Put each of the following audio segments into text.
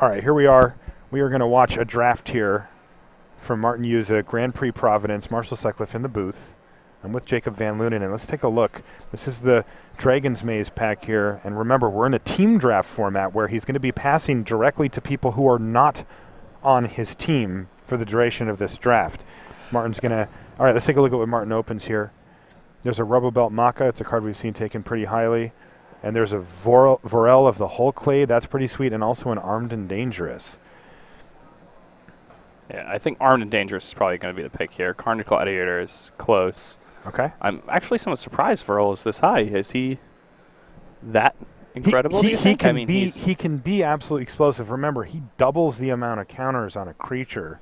All right, here we are. We are going to watch a draft here from Martin Juza, Grand Prix Providence, Marshall Sutcliffe in the booth. I'm with Jacob Van Lunen, and let's take a look. This is the Dragon's Maze pack here, and remember, we're in a team draft format where he's going to be passing directly to people who are not on his team for the duration of this draft. Martin's going to... All right, let's take a look at what Martin opens here. There's a Rubber Belt Maka. It's a card we've seen taken pretty highly. And there's a Vorel of the Hulk Clay. That's pretty sweet. And also an Armed and Dangerous. Yeah, I think Armed and Dangerous is probably going to be the pick here. Carnage Gladiator is close. Okay. I'm actually somewhat surprised Vorel is this high. Is he that incredible, do you think? He can be absolutely explosive. Remember, he doubles the amount of counters on a creature.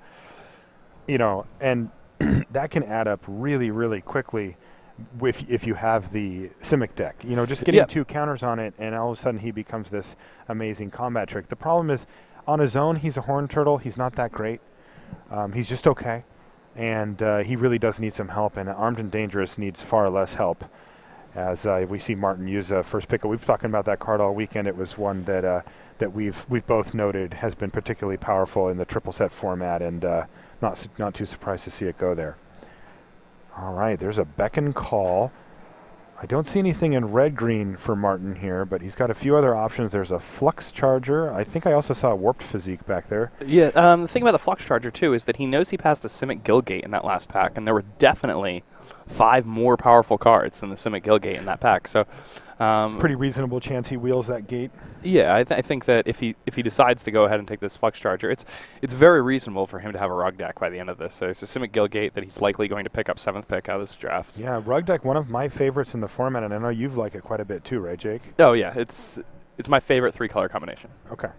You know, and that can add up really, really quickly. If you have the Simic deck, you know, just getting 2 counters on it, and all of a sudden he becomes this amazing combat trick. The problem is, on his own, he's a Horned Turtle. He's not that great. He's just okay, and he really does need some help. And Armed and Dangerous needs far less help, as we see Martin Juza first pick. We've been talking about that card all weekend. It was one that that we've both noted has been particularly powerful in the triple set format, and not too surprised to see it go there. All right, there's a Beckon Call. I don't see anything in red-green for Martin here, but he's got a few other options. There's a Flux Charger. I think I also saw a Warped Physique back there. Yeah, the thing about the Flux Charger, too, is that he knows he passed the Simic Gilgate in that last pack, and there were definitely 5 more powerful cards than the Simic Gilgate in that pack. So, pretty reasonable chance he wheels that gate. Yeah, I think that if he decides to go ahead and take this Flux Charger, it's very reasonable for him to have a Rug deck by the end of this. So it's a Simic Gilgate that he's likely going to pick up 7th pick out of this draft. Yeah, Rug deck, one of my favorites in the format, and I know you've liked it quite a bit too, right, Jake? Oh yeah, it's my favorite 3-color combination. Okay.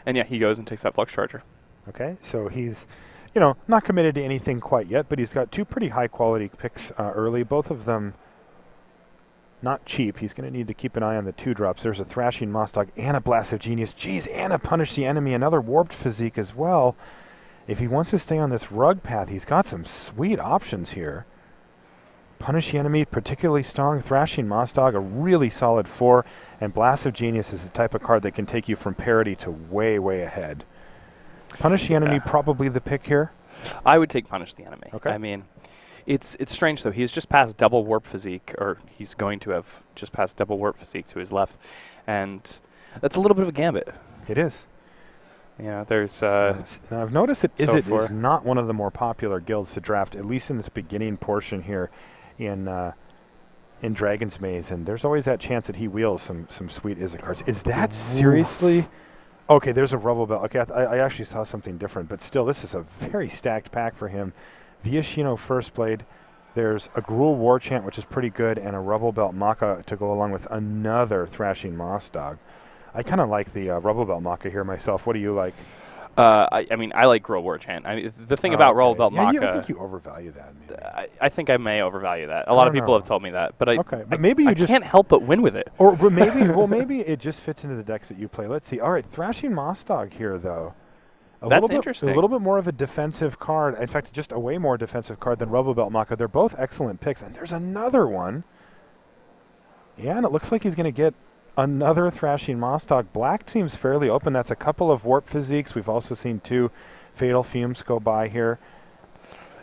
And yeah, he goes and takes that Flux Charger. Okay, so he's, you know, not committed to anything quite yet, but he's got 2 pretty high quality picks early, both of them not cheap. He's going to need to keep an eye on the 2-drops. There's a Thrashing Mossdog and a Blast of Genius. Geez, and a Punish the Enemy, another Warped Physique as well. If he wants to stay on this rug path, he's got some sweet options here. Punish the Enemy, particularly strong. Thrashing Mossdog, a really solid 4. And Blast of Genius is the type of card that can take you from parity to way, way ahead. Punish the Enemy, probably the pick here. I would take Punish the Enemy. Okay. I mean, it's strange, though. He's just passed double Warp Physique, or he's going to have just passed double Warp Physique to his left. And that's a little bit of a gambit. It is. Yeah, there's... now I've noticed that so it is not one of the more popular guilds to draft, at least in this beginning portion here in Dragon's Maze. And there's always that chance that he wheels some sweet Izzet cards. Is that seriously... Okay, there's a Rubble Belt. Okay, I actually saw something different, but still, this is a very stacked pack for him. Viashino First Blade. There's a Gruul War Chant, which is pretty good, and a Rubble Belt Maka to go along with another Thrashing Mossdog. I kind of like the Rubble Belt Maka here myself. What do you like? I mean, I like Gruul War Chant. I mean, the thing about Rubble Belt Maka... I think you overvalue that. Maybe. I think I may overvalue that. A lot of people have told me that, but maybe I can't help but win with it. Or maybe it just fits into the decks that you play. Let's see. All right, Thrashing Mossdog here, though. That's interesting. A little bit more of a defensive card. In fact, just a way more defensive card than Rubble Belt Maka. They're both excellent picks. And there's another one. Yeah, and it looks like he's going to get another Thrashing Mossdog. Black seems fairly open. That's a couple of Warp Physiques. We've also seen 2 Fatal Fumes go by here.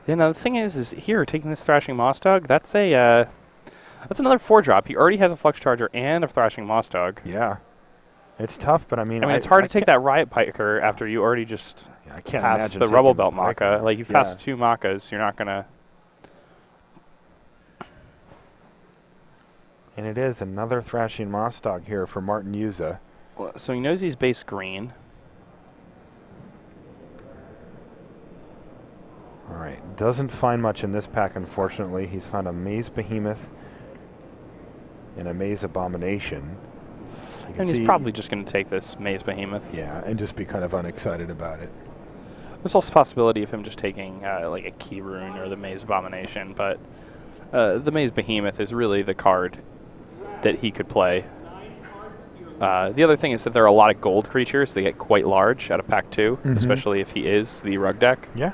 Yeah, now the thing is here, taking this Thrashing Mossdog, that's another 4-drop. He already has a Flux Charger and a Thrashing Mossdog. Yeah. It's tough, but I mean, it's hard to take that Riot Piker after you already just passed the Rubble Belt Maka. Like, you've passed 2 Makas, you're not going to... And it is another Thrashing Mossdog here for Martin Juza. Well, so he knows he's base green. All right, doesn't find much in this pack, unfortunately. He's found a Maze Behemoth and a Maze Abomination. And he's probably just going to take this Maze Behemoth. Yeah, and just be kind of unexcited about it. There's also a possibility of him just taking like a Key Rune or the Maze Abomination, but the Maze Behemoth is really the card that he could play. The other thing is that there are a lot of gold creatures. They get quite large out of pack 2, especially if he is the rug deck. Yeah.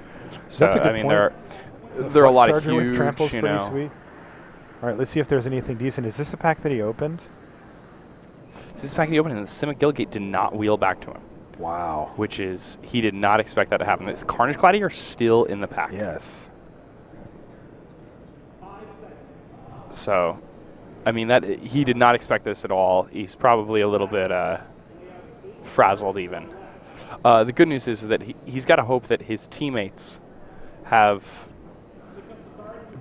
So, that's a good I mean, point. there are a lot of huge, Trample's you pretty know. Sweet. All right, let's see if there's anything decent. Is this the pack that he opened? This pack he opened, and the Simic Gilgate did not wheel back to him. Wow. which is, he did not expect that to happen. The Carnage Gladiator still in the pack. Yes. So, I mean, that he did not expect this at all. He's probably a little bit frazzled even. The good news is that he's got to hope that his teammates have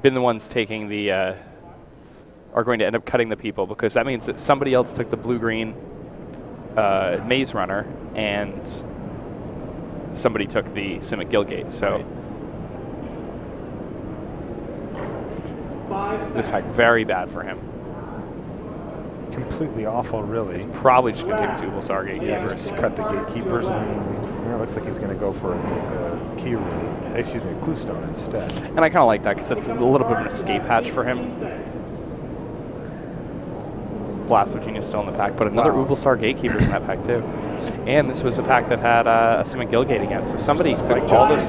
been the ones taking the, are going to end up cutting the people, because that means that somebody else took the blue-green Maze Runner and somebody took the Simic Guildgate. So this pack, very bad for him. Completely awful, really. Probably just going to take his Ubulsar Gatekeepers. Yeah, just cut the Gatekeepers. I mean, it looks like he's going to go for a key rune. Excuse me, a clue stone instead. And I kind of like that because that's a little bit of an escape hatch for him. Blast of Genius still in the pack, but another Ubulsar Gatekeepers in that pack too. And this was a pack that had a Simic Guildgate again. So somebody took all this.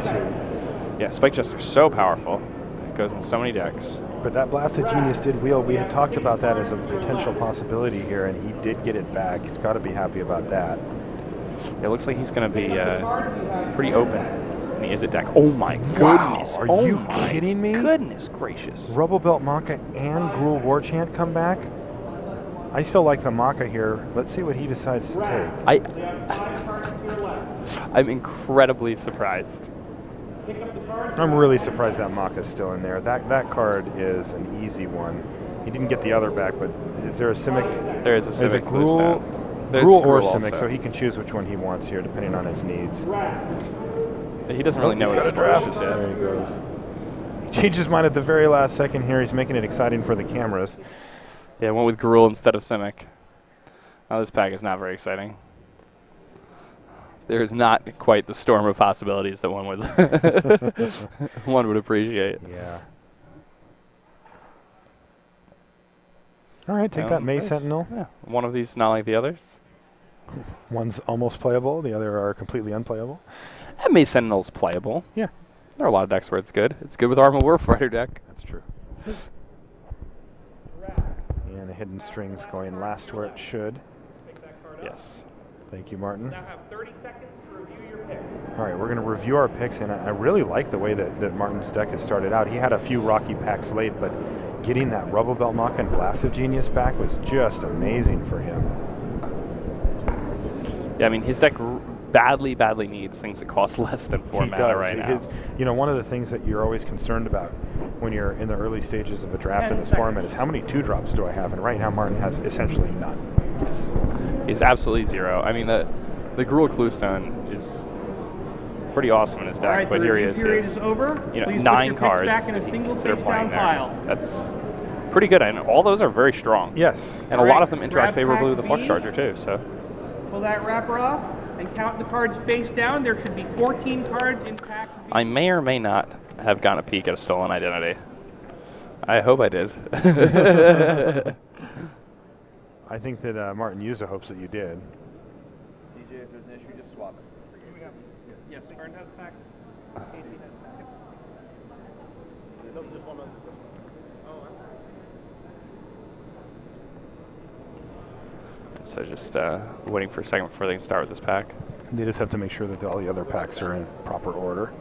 Yeah, Spike Jester's so powerful. It goes in so many decks. But that Blast of Genius did wheel. We had talked about that as a potential possibility here, and he did get it back. He's got to be happy about that. It looks like he's going to be pretty open in the Izzet deck. Oh my goodness. Are you kidding me? Goodness gracious. Rubble Belt Maka and Gruul Warchant come back? I still like the Maka here. Let's see what he decides to take. I'm incredibly surprised. I'm really surprised that Maka's still in there. That card is an easy one. He didn't get the other back, but is there a Simic? There is a Simic Gruul, There's Gruul or Simic, also. so he can choose which one he wants here, depending on his needs. He doesn't really know what his draft is yet. There he goes. He changed his mind at the very last second here. He's making it exciting for the cameras. Yeah, went with Gruul instead of Simic. Now this pack is not very exciting. There is not quite the storm of possibilities that one would one would appreciate. Yeah. All right, take that Maze Sentinel. Yeah, one of these not like the others. One's almost playable, the other are completely unplayable. And Maze Sentinel's playable. Yeah. There are a lot of decks where it's good. It's good with Arma Warfighter deck. That's true. And a Hidden Strings going last where it should. Yes. Thank you, Martin. Now have 30 seconds to review your picks. All right, we're going to review our picks, and I really like the way that Martin's deck has started out. He had a few rocky packs late, but getting that Rubble Belt Maka and Blast of Genius back was just amazing for him. Yeah, I mean, his deck badly needs things that cost less than 4 mana right now. You know, one of the things that you're always concerned about when you're in the early stages of a draft in this format is how many 2-drops do I have? And right now, Martin has essentially none. Yes. He's absolutely zero. I mean, the Gruul Cluestone is pretty awesome in his deck, Right, but here he is. Is over. You know, Please 9 put your picks cards back in that a you single consider playing face-down there. pile. That's pretty good, and all those are very strong. Yes. And All a lot right, of them interact grab favorably pack with the Flux B. Charger too. So Pull that wrapper off and count the cards face down. There should be 14 cards in pack B. I may or may not have gotten a peek at a stolen identity. I hope I did. I think that Martin Juza hopes that you did. CJ, if there's an issue, just swap it. Here we go. Yes, Aaron has packs. Casey has packs. No, just one. Oh, So just waiting for a second before they can start with this pack. They just have to make sure that all the other packs are in proper order.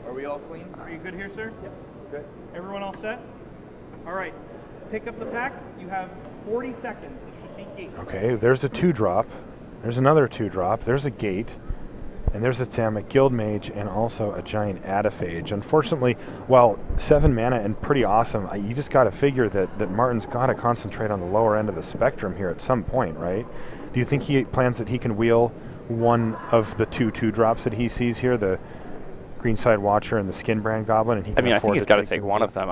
Are we all clean? are you good here, sir? Yep. Good. Everyone all set? All right. Pick up the pack. You have 40 seconds. It should be gate. Okay, there's a 2-drop. There's another 2-drop. There's a gate. And there's a Samic Guild Mage and also a giant Adaphage. Unfortunately, while 7 mana and pretty awesome, you just got to figure that Martin's got to concentrate on the lower end of the spectrum here at some point, right? Do you think he plans that he can wheel one of the 2-drops that he sees here, the Greenside Watcher and the Skinbrand Goblin? And he I can mean, I think afford he's got to take take the one wheel? of them.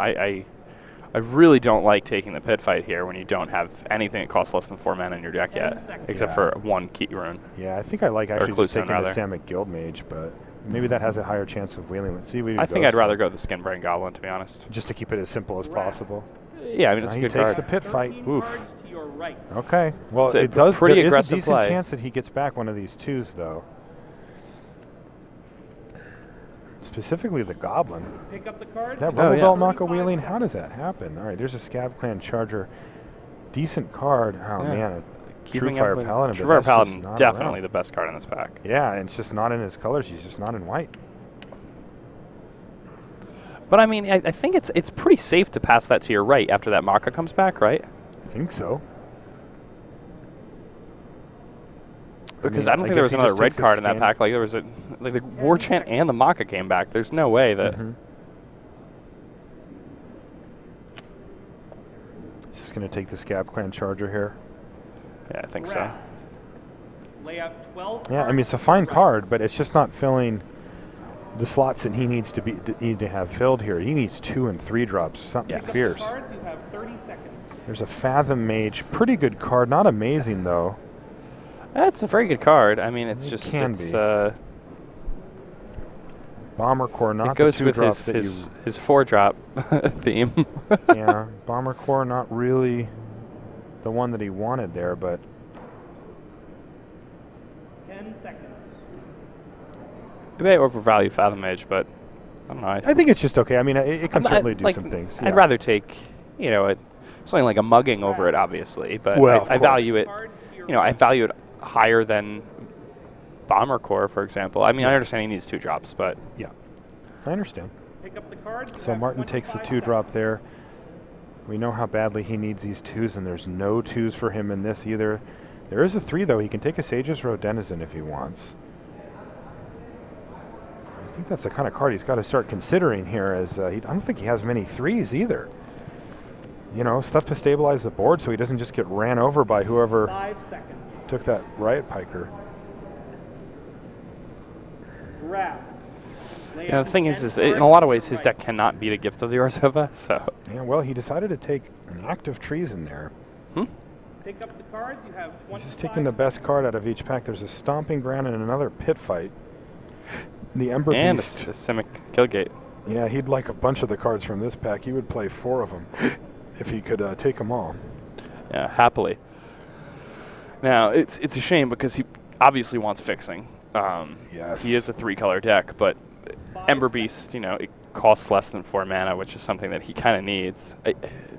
I really don't like taking the pit fight here when you don't have anything that costs less than 4 mana in your deck 10 yet, seconds. except Yeah. for 1 key rune. Yeah, I think I like actually just Cluestone, taking the rather. Samic Guild Mage, but maybe that has a higher chance of wheeling. Let's see what he I think goes I'd rather for. go the Skinbrain Goblin, to be honest. Just to keep it as simple as possible. Yeah, I mean, it's Now a he good takes card. the pit fight. 13 Oof. cards to your right. Okay. Well, It's a it does. pretty There is a aggressive decent play. chance that he gets back one of these 2s, though. Specifically the Goblin. Pick up the cards. That You Rubble have Belt Maka 35 wheeling, how seconds. does that happen? All right, there's a Scab Clan Charger. Decent card. Oh, Yeah. man. keeping Fire up with Paladin, but True Fire that's just Paladin, not definitely around. the best card in this pack. Yeah, and it's just not in his colors. He's just not in white. But I mean, I think it's pretty safe to pass that to your right after that Maka comes back, right? I think so. Because mean, I don't think guess there was he another just red takes a card in that scan- pack. Like there was like the War Chant and the Maka came back. There's no way that. Mhm. He's just going to take the Scab Clan Charger here. Yeah, I think so. Wrap. Lay out 12 Yeah, I mean, it's a fine card, but it's just not filling the slots that he needs to have filled here. He needs 2 and 3 drops, something Yeah. fierce. cards, you have 30 seconds. There's a Fathom Mage, pretty good card, not amazing though. That's a very good card. I mean, it's It just can it's be. Bomber Core, not it goes the 2 with drops his that his 4-drop theme. you. Yeah, Bomber Core, not really the one that he wanted there, but 10 seconds. You may overvalue Fathom Mage, but I don't know. I think it's just okay. I mean, it can I'm not- certainly do like, some things. I'd yeah. rather take, something like a mugging over it, obviously. But Well, of I course. value it. Card to your I right. value it higher than Bomber Core, for example. I mean, I understand he needs 2 drops, but Yeah, I understand. Pick up the cards. you So have Martin takes the 25 2 drop there. We know how badly he needs these 2s, and there's no 2s for him in this either. There is a 3 though. He can take a Sage's Road Denizen if he wants. I think that's the kind of card he's got to start considering here. As I don't think he has many 3s either. Stuff to stabilize the board so he doesn't just get ran over by whoever 5 seconds. took that Riot Piker. Grab. Lay the out thing is 10 in cards a lot of to ways, your his right. deck cannot beat a Gift of the Orzhova. So, Yeah, well, he decided to take an Active Treason there. Pick up the cards. You have 25 He's just taking the best card out of each pack. There's a Stomping Ground and another Pit Fight. The Ember and Beast. a Simic Killgate. Yeah, he'd like a bunch of the cards from this pack. He would play 4 of them if he could take them all. Yeah, happily. Now it's a shame because he obviously wants fixing. Yes. He is a 3-color deck, but Ember Beast, it costs less than 4 mana, which is something that he kind of needs.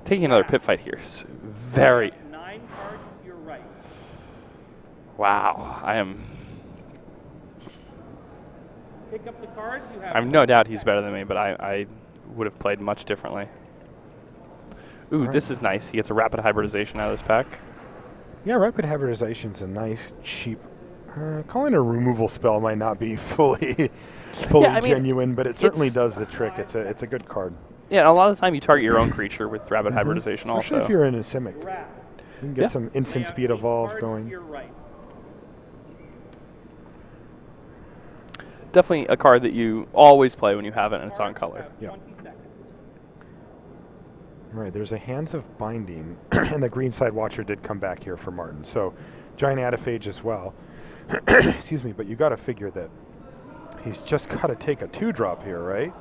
Taking another Pit Fight here is very. 9 cards to your right. Wow, I am. Pick up the cards. You have I have no doubt he's 20 better than me, but I would have played much differently. Ooh, Alright. this is nice. He gets a rapid hybridization out of this pack. Yeah, Rapid Hybridization's a nice, cheap. Calling a removal spell might not be fully I mean, genuine, but it certainly it's- does the trick. It's a good card. Yeah, a lot of the time you target your own creature with rapid hybridization Especially also. if you're in a Simic. Grab. You can get Yeah. some instant Lay out speed 8 evolve cards going. To your right. Definitely a card that you always play when you have it and it's on Cards, color. you have Yeah. 20 seconds. Right, there's a Hands of Binding, and the Greenside Watcher did come back here for Martin. So, Giant Adaphage as well. Excuse me, but you got to figure that he's just got to take a 2-drop here, right?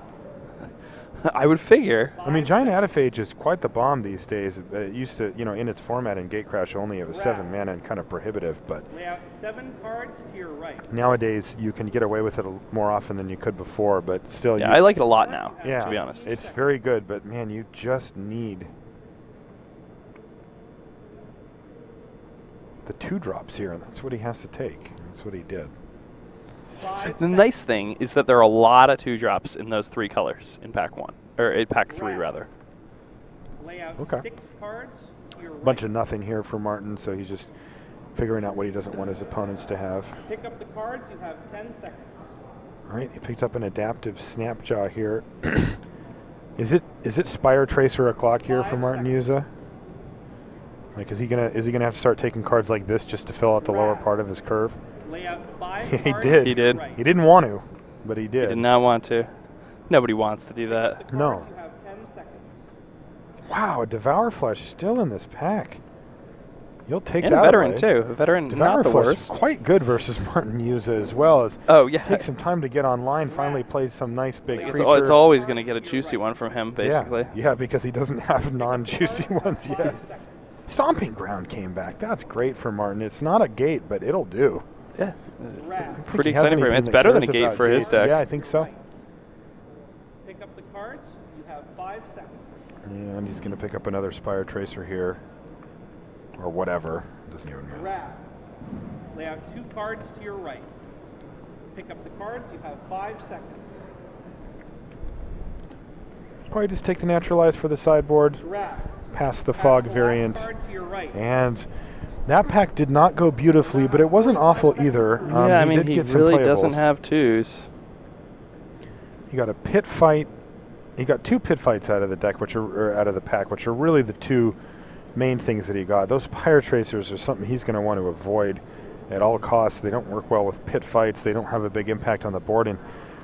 I would figure. I mean, Giant Adaphage is quite the bomb these days. It used to, in its format in Gatecrash only, it was 7 mana and kind of prohibitive, but Lay out 7 cards to your right. nowadays you can get away with it more often than you could before, but still, Yeah, I like it a lot now, yeah, to be honest. it's very good, but man, you just need the 2-drops here, and that's what he has to take. That's what he did. 5 The nice thing is that there are a lot of 2-drops in those 3 colors in pack 1. Or in pack 3, rather. Lay out Okay. 6 cards to your right. Bunch of nothing here for Martin, so he's just figuring out what he doesn't want his opponents to have. Pick up the cards. You have 10 seconds. All right, he picked up an Adaptive Snapjaw here. Is it Spire Tracer o'clock here for 5 Martin seconds. Juza? Like, is he gonna have to start taking cards like this just to fill out the lower part of his curve? Lay out 5 He cards did. to He your did. right. He didn't want to, but he I did. did not want to. Nobody wants to do that. The No. cards, You have 10 seconds. Wow, a Devour Flesh still in this pack. You'll take And that a veteran, away. too. A veteran, Devour not the Flesh worst. quite good versus Martin Juza as well. As Oh, yeah. takes some time to get online. Finally plays some nice big It's, creature. it's always going to get a juicy one from him, basically. Yeah, because he doesn't have non-juicy ones yet. Stomping Ground came back. That's great for Martin. It's not a gate, but it'll do. Yeah. Grab. I don't think Pretty he has exciting for him. anything It's that better than a cares gate about for his gates. deck. Yeah, I think so. Pick up the cards. You have 5 seconds. And he's going to pick up another Spire Tracer here. Or whatever. Doesn't even matter. Grab. Lay out 2 cards to your right. Pick up the cards. You have 5 seconds. Probably just take the naturalize for the sideboard. Grab. Pass the Pass fog the last variant. card to your right. And that pack did not go beautifully, but it wasn't awful either. Yeah, I mean, did he get some really playables. doesn't have 2s. He got a pit fight. He got 2 pit fights out of the deck, or out of the pack, which are really the 2 main things that he got. Those Pyre Tracers are something he's going to want to avoid at all costs. They don't work well with pit fights. They don't have a big impact on the board, and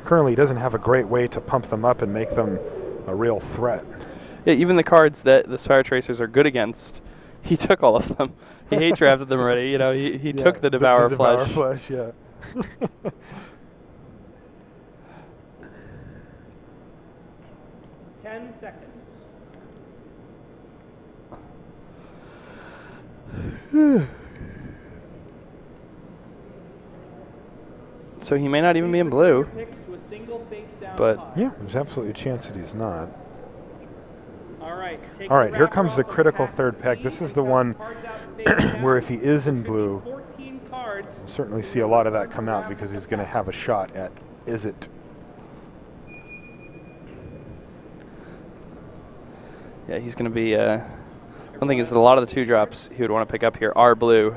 currently he doesn't have a great way to pump them up and make them a real threat. Yeah, even the cards that the Spire Tracers are good against, he took all of them. He hate drafted them already. You know, he took the Devour Devour Flesh. Flesh, yeah. 10 seconds. So he may not even be in blue. Picks to a single face down But- pile. Yeah, there's absolutely a chance that he's not. All right. Take All the right, here wrapper comes the off of critical pack third pack. C, This is take the out one cards out face down. where if he is in Should be blue, 14 cards. we'll certainly see a lot of that come out because he's going to have a shot at is it. Yeah, he's going to be. One thing is that a lot of the 2 drops he would want to pick up here are blue.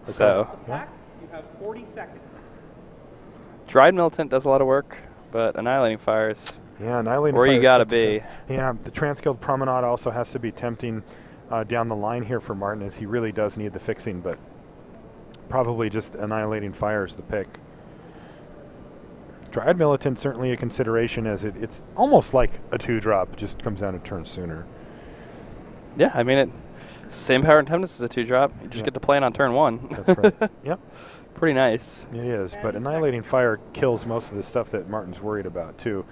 So Yeah. Pack, you have 40 seconds. Dried Militant does a lot of work, but Annihilating Fires. Yeah, Annihilating Where you Fire gotta just be. because- Yeah, the Transguild Promenade also has to be tempting down the line here for Martin, as he really does need the fixing, but probably just Annihilating Fire is the pick. Dryad Militant certainly a consideration, as it's almost like a 2-drop, just comes down a turn sooner. Yeah, I mean, it's the same power and toughness as a 2-drop. You just Yeah. get to play it on turn 1. That's right. Yep, Pretty nice. it is. But Annihilating Fire kills most of the stuff that Martin's worried about too,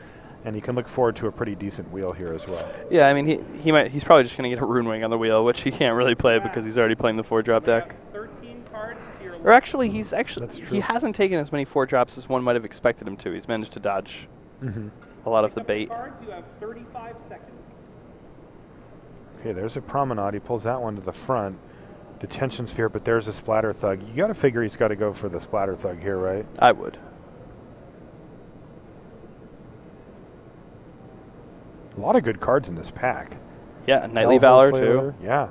and he can look forward to a pretty decent wheel here as well. Yeah, I mean, he's probably just going to get a Rune Wing on the wheel, which he can't really play because he's already playing the 4-drop You have deck. 13 cards to your Or actually, That's he true. hasn't taken as many 4-drops as one might have expected him to. He's managed to dodge Mm-hmm. a lot of Pick the up bait. Cards, you have 35 seconds. Okay, there's a Promenade. He pulls that one to the front. Detention Sphere, but there's a Splatter Thug. You got to figure he's got to go for the Splatter Thug here, right? I would. A lot of good cards in this pack. Yeah, Knightly Hellhole Valor Flailer, too. Yeah.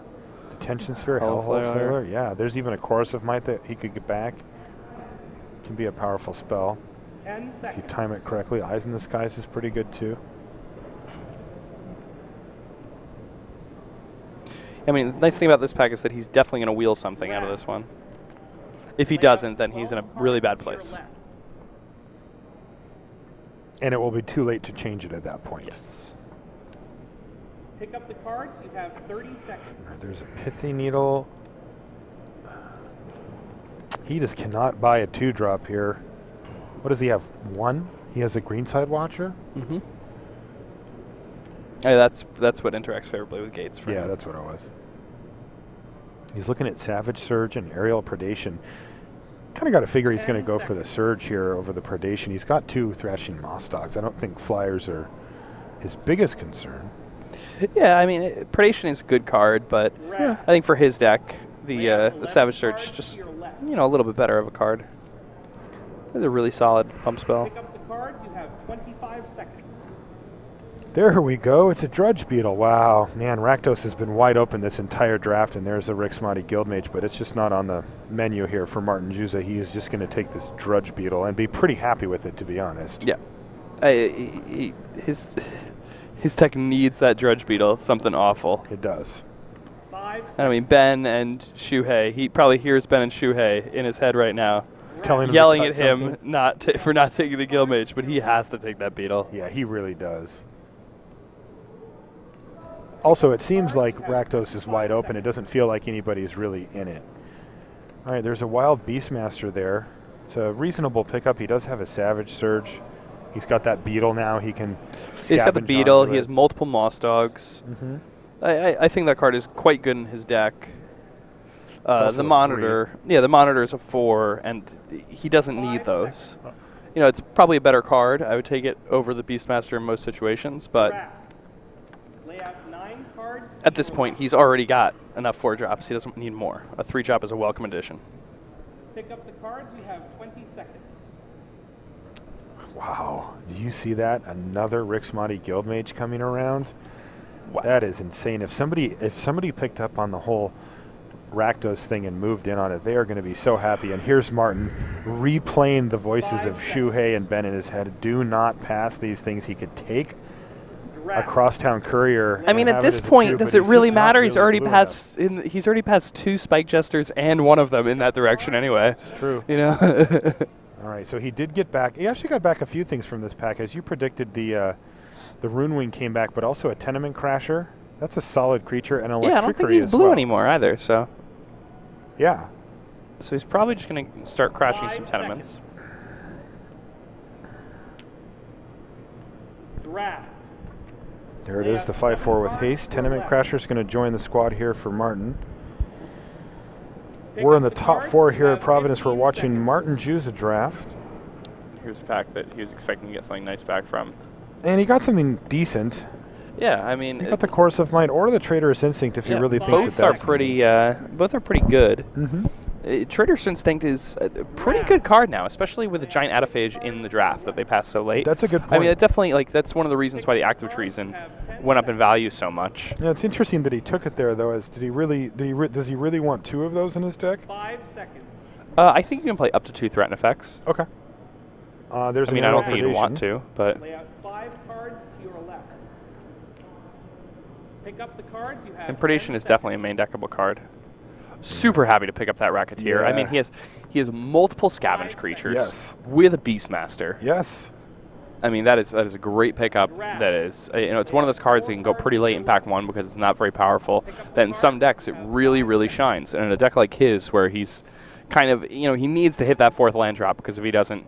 Detention Sphere, Hellhole Hellhole Flailer. Flailer. Yeah, there's even a Chorus of Might that he could get back. Can be a powerful spell 10 if you seconds. time it correctly. Eyes in the Skies is pretty good too. I mean, the nice thing about this pack is that he's definitely going to wheel something out of this one. If he doesn't, then he's in a really bad place. And it will be too late to change it at that point. Yes. Pick up the cards, you have 30 seconds. All right, there's a Pithy Needle. He just cannot buy a 2-drop here. What does he have? 1? He has a Greenside Watcher? Mm-hmm. Hey, that's what interacts favorably with Gates. For Yeah, him. that's what it was. He's looking at Savage Surge and Aerial Predation. Kind of got to figure he's going to go for the Surge here over the Predation. He's got 2 Thrashing Moss Dogs. I don't think Flyers are his biggest concern. Yeah, I mean, Predation is a good card, but Red. I think for his deck, the Lay out 11 Savage Surge cards just to your left. a little bit better of a card. It's a really solid pump spell. Pick up the cards, you have 25 seconds. There we go. It's a Drudge Beetle. Wow. Man, Rakdos has been wide open this entire draft, and there's a Rixmati Guildmage, but it's just not on the menu here for Martin Juza. He is just going to take this Drudge Beetle and be pretty happy with it, to be honest. Yeah. His deck needs that Drudge Beetle, something awful. It does. 5 I mean, Ben and Shuhei, he probably hears Ben and Shuhei in his head right now, Telling him to yelling cut at him something. for not taking the Guildmage, but he has to take that Beetle. Yeah, he really does. Also, it seems like Rakdos is wide open. It doesn't feel like anybody's really in it. All right, there's a Wild Beastmaster there. It's a reasonable pickup. He does have a Savage Surge. He's got that Beetle now. He can He's got the scavenge Beetle. onto He it. has multiple Moss Dogs. Mhm. I think that card is quite good in his deck. also The a Monitor, yeah, the Monitor is a 4, and he doesn't need those. You know, it's probably a better card. I would take it over the Beastmaster in most situations, but Lay out 9 cards. At this point, he's already got enough 4 drops. He doesn't need more. A 3 drop is a welcome addition. Pick up the cards. You have 20 seconds. Wow. Do you see that? Another Rixmati Guildmage coming around? Wow. That is insane. If somebody picked up on the whole Rakdos thing and moved in on it, they are going to be so happy. And here's Martin replaying the voices of Shuhei and Ben in his head. Do not pass these things. He could take a crosstown courier. I mean, and at have this it as a point, two, does but it he's really just not matter? He's already blue passed. He's already passed 2 Spike Jesters and one of them in that direction anyway. It's true. You know. All right, so he did get back. He actually got back a few things from this pack. As you predicted, the Rune Wing came back, but also a Tenement Crasher. That's a solid creature, and Yeah, I don't think he's as blue well. anymore either. So. Yeah. So he's probably just going to start crashing some 5 tenements. seconds. Draft. There it is, the 5/4 with haste. Tenement Crasher's going to join the squad here for Martin. We're in the top 4 here at Providence. We're watching Martin Juza draft. Here's a pack that he was expecting to get something nice back from. And he got something decent. Yeah, I mean, He got the Chorus of Might or the Traitorous Instinct if he really thinks both that are that's pretty. Both are pretty good. Mm-hmm. Traitorous Instinct is a pretty good card now, especially with a giant Adaphage in the draft that they passed so late. That's a good point. I mean, it definitely that's one of the reasons why the Active Treason went up in value so much. Yeah, it's interesting that he took it there, though. Does he really want 2 of those in his deck? 5 seconds. I think you can play up to 2 threaten effects. Okay. There's I mean, I don't think you'd want to, but Lay out 5 cards to your left. Pick up the cards. You have. and Predation 10 is definitely a main deckable card. Super happy to pick up that Racketeer. I mean, Yeah. he has multiple scavenge creatures Yes. with a Beastmaster. Yes. I mean, that is a great pickup. That is, it's one of those cards that can go pretty late in pack 1 because it's not very powerful. That in some decks it really, really shines. And in a deck like his, where he's kind of, he needs to hit that 4th land drop because if he doesn't,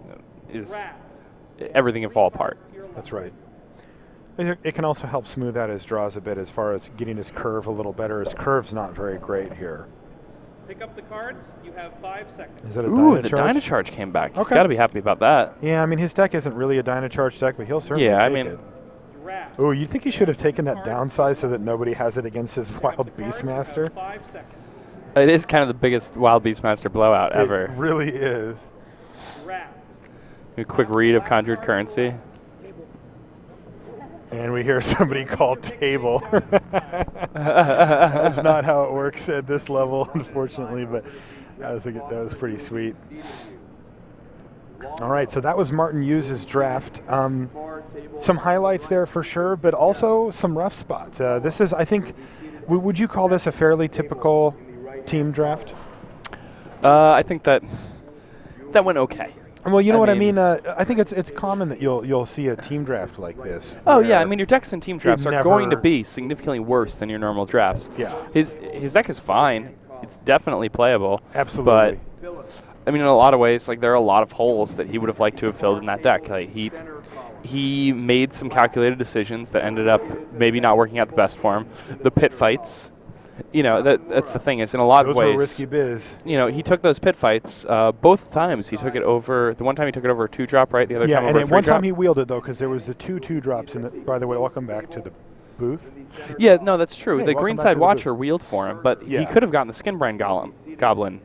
everything can fall apart. That's right. It can also help smooth out his draws a bit as far as getting his curve a little better. His curve's not very great here. Pick up the cards. You have 5 seconds. Is that a Ooh, the Dynacharge? Dynacharge came back. He's Okay. got to be happy about that. Yeah, I mean, his deck isn't really a Dynacharge deck, but he'll certainly Yeah, I take mean- it. Draft. Oh, you think he should have taken that downsize so that nobody has it against his Wild Beastmaster? 5 seconds. It is kind of the biggest Wild Beastmaster blowout It ever. really is. Draft. A quick read of Conjured Currency. And we hear somebody call table. That's not how it works at this level, unfortunately, but that was pretty sweet. All right, so that was Martin Hughes' draft. Some highlights there for sure, but also some rough spots. This is, I think, would you call this a fairly typical team draft? I think that went okay. Well, you know I what I mean- mean. I think it's common that you'll see a team draft like this. Oh yeah, I where mean your decks and team drafts are going to never- be significantly worse than your normal drafts. Yeah. His deck is fine. It's definitely playable. Absolutely. But I mean, in a lot of ways, like there are a lot of holes that he would have liked to have filled in that deck. Like he made some calculated decisions that ended up maybe not working out the best for him. The pit fights, that's the thing is in a lot Those of ways. were risky biz. He took those pit fights both times. He took it over. The one time he took it over a 2-drop, right? The other Yeah, time and over a at one 3-drop. time he wheeled it though, because there was the 2/2 drops in the. By the way, welcome back to the booth. Yeah, no, that's true. Hey, the welcome back Greenside to the Watcher booth. wheeled for him, but Yeah. he could have gotten the Skinbrand Goblin